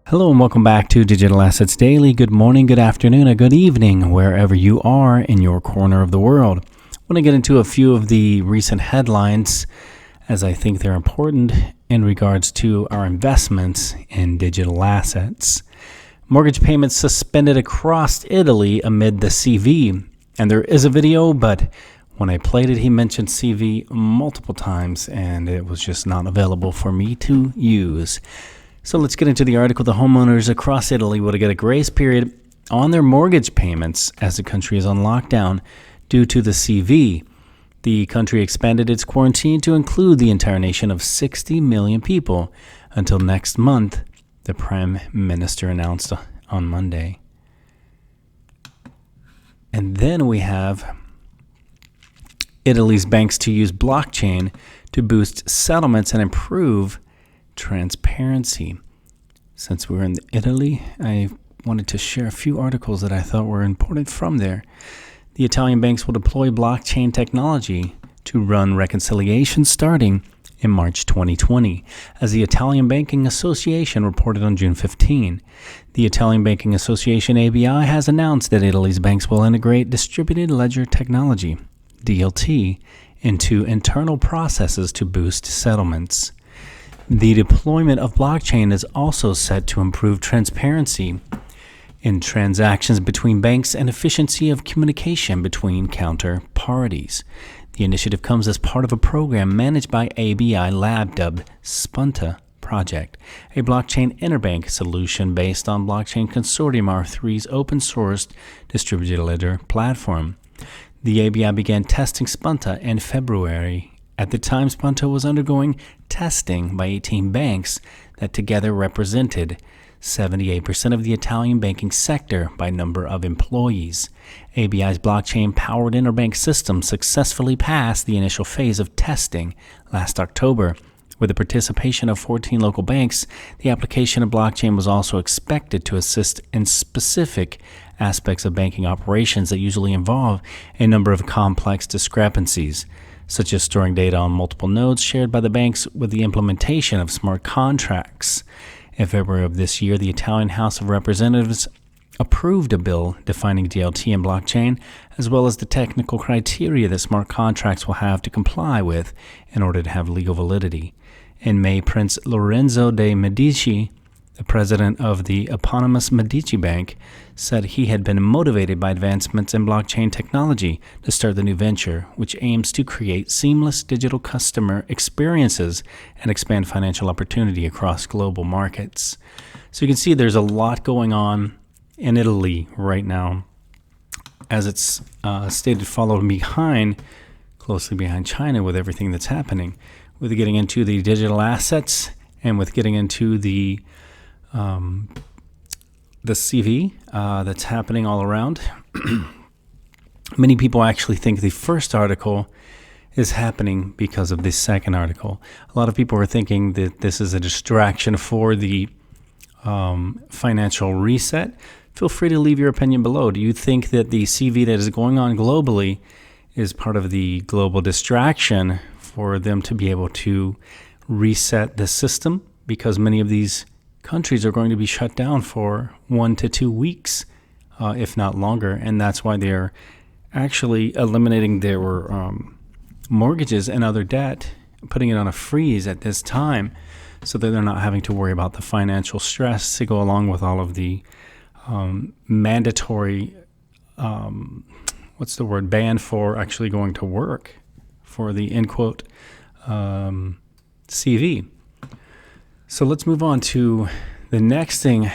Hello and welcome back to Digital Assets Daily. Good morning, good afternoon, or good evening, wherever you are in your corner of the world. I want to get into a few of the recent headlines as I think they're important in regards to our investments in digital assets. Mortgage payments suspended across Italy amid the CV. And there is a video, but when I played it, he mentioned CV multiple times, and it was just not available for me to use. So let's get into the article. The homeowners across Italy will get a grace period on their mortgage payments as the country is on lockdown due to the CV. The country expanded its quarantine to include the entire nation of 60 million people until next month, the Prime Minister announced on Monday. And then we have Italy's banks to use blockchain to boost settlements and improve transparency. Since we're in Italy, I wanted to share a few articles that I thought were important from there. The Italian banks will deploy blockchain technology to run reconciliation starting in March 2020, as the Italian Banking Association reported on June 15. The Italian Banking Association ABI has announced that Italy's banks will integrate distributed ledger technology, DLT, into internal processes to boost settlements. The deployment of blockchain is also set to improve transparency in transactions between banks and efficiency of communication between counterparties. The initiative comes as part of a program managed by ABI Lab dubbed Spunta Project, a blockchain interbank solution based on Blockchain Consortium R3's open-sourced distributed ledger platform. The ABI began testing Spunta in February. At the time, Spunta was undergoing testing by 18 banks that together represented 78% of the Italian banking sector by number of employees. ABI's blockchain-powered interbank system successfully passed the initial phase of testing last October. With the participation of 14 local banks, the application of blockchain was also expected to assist in specific aspects of banking operations that usually involve a number of complex discrepancies, such as storing data on multiple nodes shared by the banks with the implementation of smart contracts. In February of this year, the Italian House of Representatives approved a bill defining DLT and blockchain, as well as the technical criteria that smart contracts will have to comply with in order to have legal validity. In May, Prince Lorenzo de' Medici, the president of the eponymous Medici Bank, said he had been motivated by advancements in blockchain technology to start the new venture, which aims to create seamless digital customer experiences and expand financial opportunity across global markets. So you can see there's a lot going on in Italy right now, as it's stated, followed closely behind China with everything that's happening, with getting into the digital assets and with getting into the CV that's happening all around. Many people actually think the first article is happening because of the second article. A lot of people are thinking that this is a distraction for the financial reset. Feel free to leave your opinion below. Do you think that the CV that is going on globally is part of the global distraction for them to be able to reset the system? Because many of these countries are going to be shut down for 1 to 2 weeks, if not longer, and that's why they're actually eliminating their mortgages and other debt, putting it on a freeze at this time, so that they're not having to worry about the financial stress to go along with all of the mandatory, ban for actually going to work for the end quote CV. So let's move on to the next thing.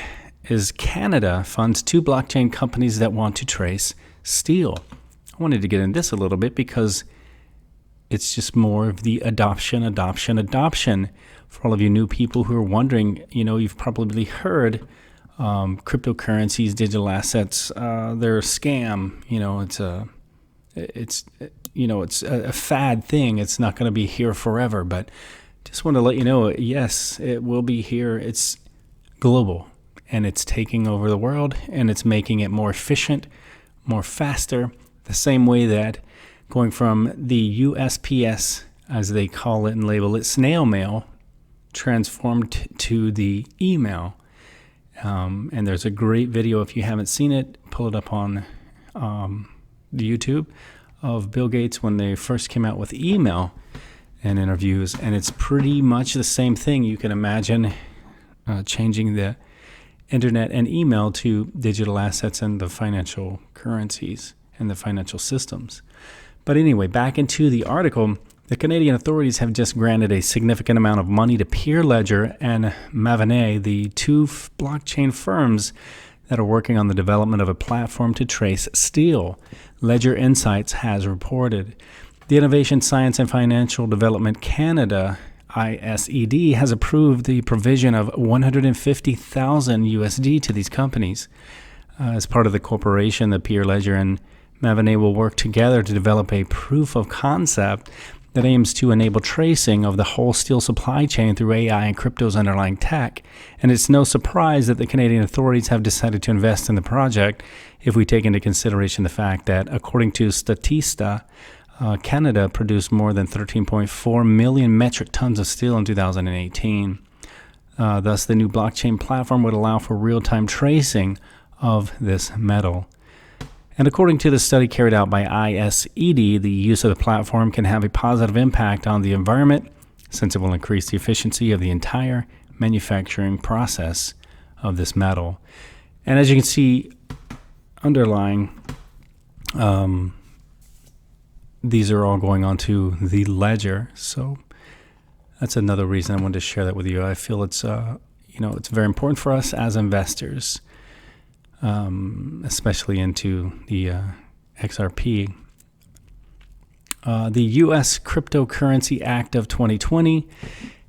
Is Canada funds 2 blockchain companies that want to trace steel. I wanted to get into this a little bit because it's just more of the adoption. For all of you new people who are wondering, you've probably heard cryptocurrencies, digital assets, they're a scam. It's a fad thing. It's not going to be here forever, but just want to let you know, yes, it will be here. It's global, and it's taking over the world, and it's making it more efficient, more faster, the same way that going from the USPS, as they call it and label it, snail mail, transformed to the email. And there's a great video, if you haven't seen it, pull it up on the YouTube, of Bill Gates when they first came out with email and interviews. And it's pretty much the same thing. You can imagine changing the internet and email to digital assets and the financial currencies and the financial systems. But anyway, back into the article. The Canadian authorities have just granted a significant amount of money to Peer Ledger and Mavennet, the two blockchain firms that are working on the development of a platform to trace steel, Ledger Insights has reported. The Innovation, Science and Financial Development Canada, ISED, has approved the provision of $150,000 USD to these companies. As part of the corporation, the Peer Ledger and Mavennet will work together to develop a proof of concept that aims to enable tracing of the whole steel supply chain through AI and crypto's underlying tech. And it's no surprise that the Canadian authorities have decided to invest in the project if we take into consideration the fact that, according to Statista, Canada produced more than 13.4 million metric tons of steel in 2018. Thus, the new blockchain platform would allow for real-time tracing of this metal. And according to the study carried out by ISED, the use of the platform can have a positive impact on the environment, since it will increase the efficiency of the entire manufacturing process of this metal. And as you can see, underlying, these are all going on to the ledger. So that's another reason I wanted to share that with you. I feel it's it's very important for us as investors, especially into the XRP. The U.S. Cryptocurrency Act of 2020,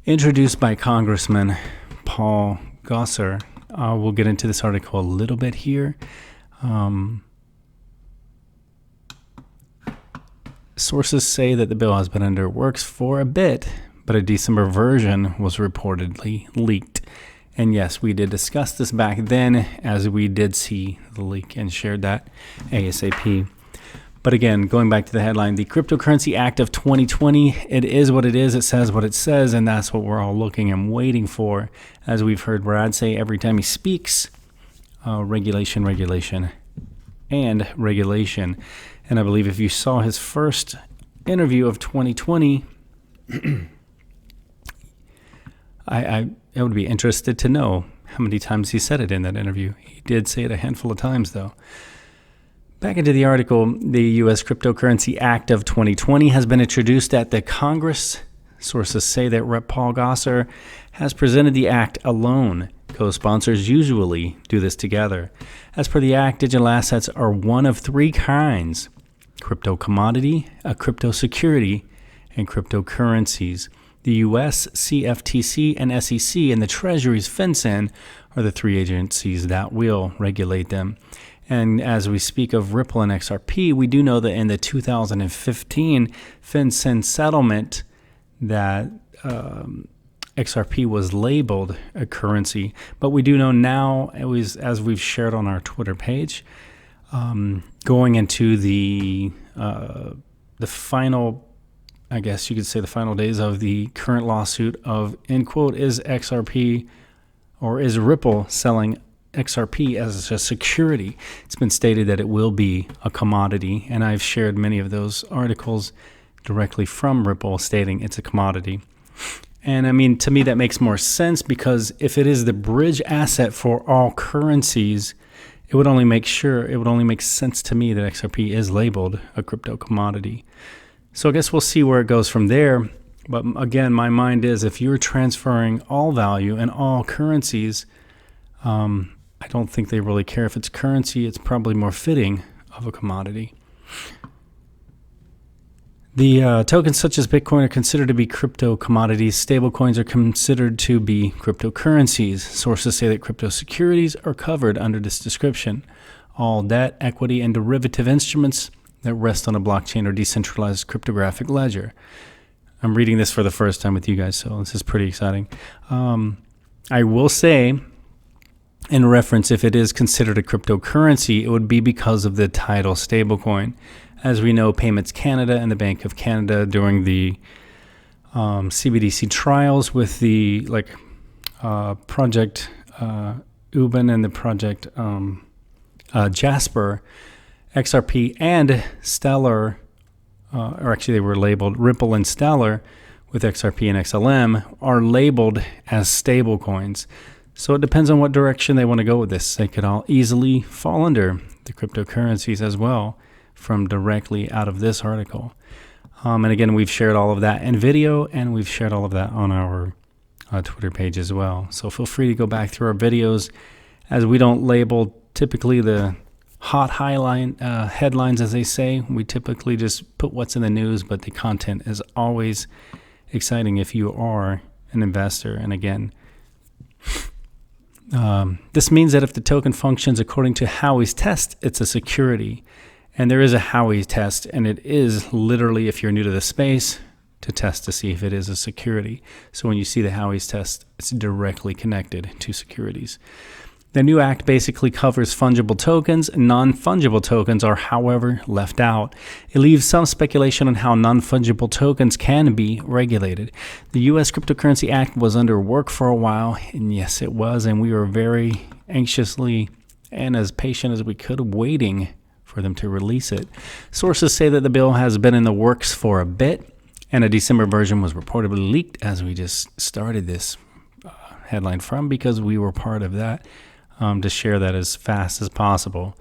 introduced by Congressman Paul Gosar. We'll get into this article a little bit here. Sources say that the bill has been under works for a bit, but a December version was reportedly leaked. And yes, we did discuss this back then, as we did see the leak and shared that ASAP. But again, going back to the headline, the Cryptocurrency Act of 2020, it is what it is. It says what it says, and that's what we're all looking and waiting for. As we've heard Brad say every time he speaks, regulation, regulation, and regulation. And I believe if you saw his first interview of 2020, I would be interested to know how many times he said it in that interview. He did say it a handful of times, though. Back into the article, the U.S. Cryptocurrency Act of 2020 has been introduced at the Congress. Sources say that Rep. Paul Gosar has presented the act alone. Co-sponsors usually do this together. As per the act, digital assets are one of three kinds: crypto commodity, a crypto security, and cryptocurrencies. The U.S., CFTC, and SEC, and the Treasury's FinCEN are the three agencies that will regulate them. And as we speak of Ripple and XRP, we do know that in the 2015 FinCEN settlement that XRP was labeled a currency. But we do know now, it was, as we've shared on our Twitter page, going into the final, I guess you could say the final days of the current lawsuit of, in quote, is XRP or is Ripple selling XRP as a security? It's been stated that it will be a commodity, and I've shared many of those articles directly from Ripple stating it's a commodity. And I mean, to me, that makes more sense, because if it is the bridge asset for all currencies, it would only make sense to me that XRP is labeled a crypto commodity. So I guess we'll see where it goes from there. But again, my mind is, if you're transferring all value and all currencies, I don't think they really care if it's currency. It's probably more fitting of a commodity. The tokens such as Bitcoin are considered to be crypto commodities. Stablecoins are considered to be cryptocurrencies. Sources say that crypto securities are covered under this description. All debt, equity, and derivative instruments that rest on a blockchain or decentralized cryptographic ledger. I'm reading this for the first time with you guys, so this is pretty exciting. I will say, in reference, if it is considered a cryptocurrency, it would be because of the title stablecoin. As we know, Payments Canada and the Bank of Canada during the CBDC trials with the Project Uben and the Project Jasper, XRP and Stellar, or actually they were labeled Ripple and Stellar with XRP and XLM, are labeled as stable coins. So it depends on what direction they want to go with this. They could all easily fall under the cryptocurrencies as well from directly out of this article. And again, we've shared all of that in video, and we've shared all of that on our Twitter page as well. So feel free to go back through our videos, as we don't label typically the hot headlines, as they say. We typically just put what's in the news, but the content is always exciting if you are an investor. And again, this means that if the token functions according to Howey's test, it's a security. And there is a Howey test, and it is literally, if you're new to the space, to test to see if it is a security. So when you see the Howey's test, it's directly connected to securities. The new act basically covers fungible tokens. Non-fungible tokens are, however, left out. It leaves some speculation on how non-fungible tokens can be regulated. The U.S. Cryptocurrency Act was under work for a while, and yes, it was, and we were very anxiously and as patient as we could waiting for them to release it. Sources say that the bill has been in the works for a bit, and a December version was reportedly leaked, as we just started this headline from, because we were part of that. To share that as fast as possible.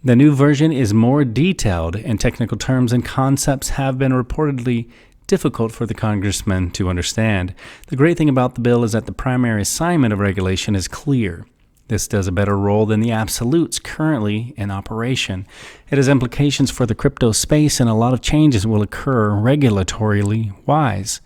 The new version is more detailed, and technical terms and concepts have been reportedly difficult for the congressman to understand. The great thing about the bill is that the primary assignment of regulation is clear. This does a better role than the absolutes currently in operation. It has implications for the crypto space, and a lot of changes will occur regulatorily wise.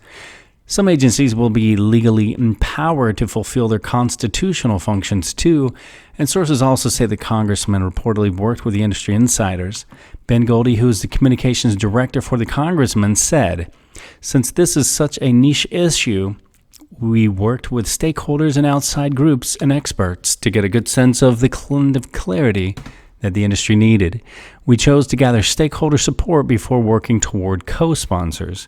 Some agencies will be legally empowered to fulfill their constitutional functions too, and sources also say the congressman reportedly worked with the industry insiders. Ben Goldie, who is the communications director for the congressman, said, "Since this is such a niche issue, we worked with stakeholders and outside groups and experts to get a good sense of the kind of clarity that the industry needed. We chose to gather stakeholder support before working toward co-sponsors.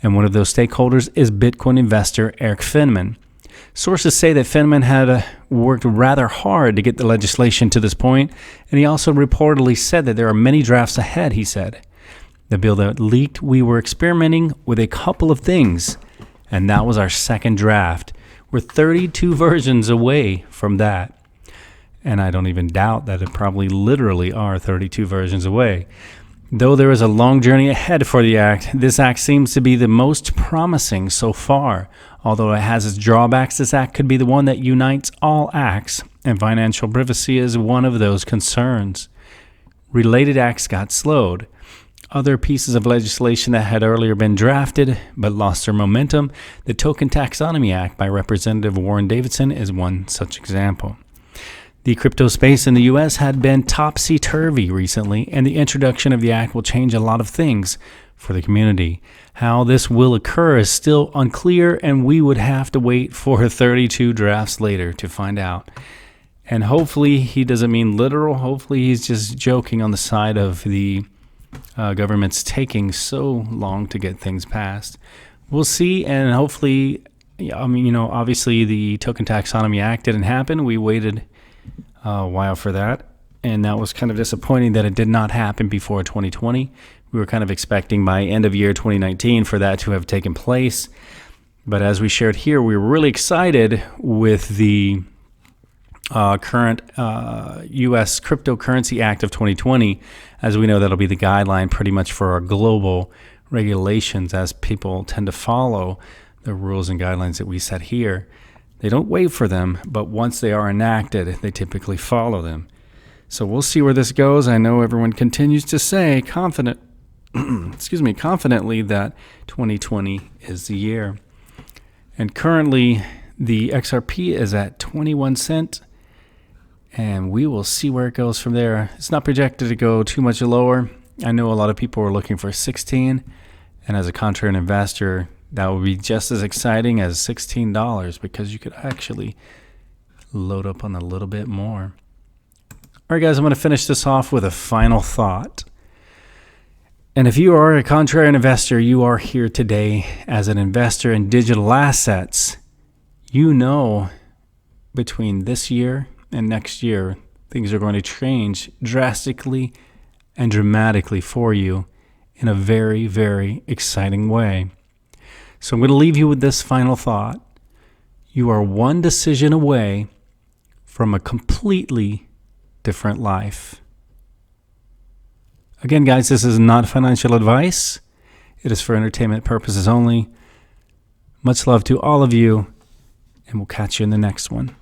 And one of those stakeholders is Bitcoin investor Eric Finman. Sources say that Finman had worked rather hard to get the legislation to this point, and he also reportedly said that there are many drafts ahead, he said. The bill that leaked, we were experimenting with a couple of things, and that was our second draft. We're 32 versions away from that. And I don't even doubt that it probably literally are 32 versions away. Though there is a long journey ahead for the act, this act seems to be the most promising so far. Although it has its drawbacks, this act could be the one that unites all acts, and financial privacy is one of those concerns. Related acts got slowed. Other pieces of legislation that had earlier been drafted but lost their momentum, the Token Taxonomy Act by Representative Warren Davidson is one such example. The crypto space in the U.S. had been topsy-turvy recently, and the introduction of the act will change a lot of things for the community. How this will occur is still unclear, and we would have to wait for 32 drafts later to find out. And hopefully he doesn't mean literal. Hopefully he's just joking on the side of the government's taking so long to get things passed. We'll see, and hopefully, obviously the Token Taxonomy Act didn't happen. We waited a while for that, and that was kind of disappointing that it did not happen before 2020. We were kind of expecting by end of year 2019 for that to have taken place, but as we shared here, we were really excited with the current U.S. Cryptocurrency Act of 2020. As we know, that'll be the guideline pretty much for our global regulations, as people tend to follow the rules and guidelines that we set here. They don't wait for them, but once they are enacted, they typically follow them. So we'll see where this goes. I know everyone continues to say confidently that 2020 is the year. And currently, the XRP is at 21 cents, and we will see where it goes from there. It's not projected to go too much lower. I know a lot of people are looking for 16, and as a contrarian investor, that would be just as exciting as $16 because you could actually load up on a little bit more. All right, guys, I'm going to finish this off with a final thought. And if you are a contrarian investor, you are here today as an investor in digital assets. You know, between this year and next year, things are going to change drastically and dramatically for you in a very, very exciting way. So I'm going to leave you with this final thought. You are one decision away from a completely different life. Again, guys, this is not financial advice. It is for entertainment purposes only. Much love to all of you, and we'll catch you in the next one.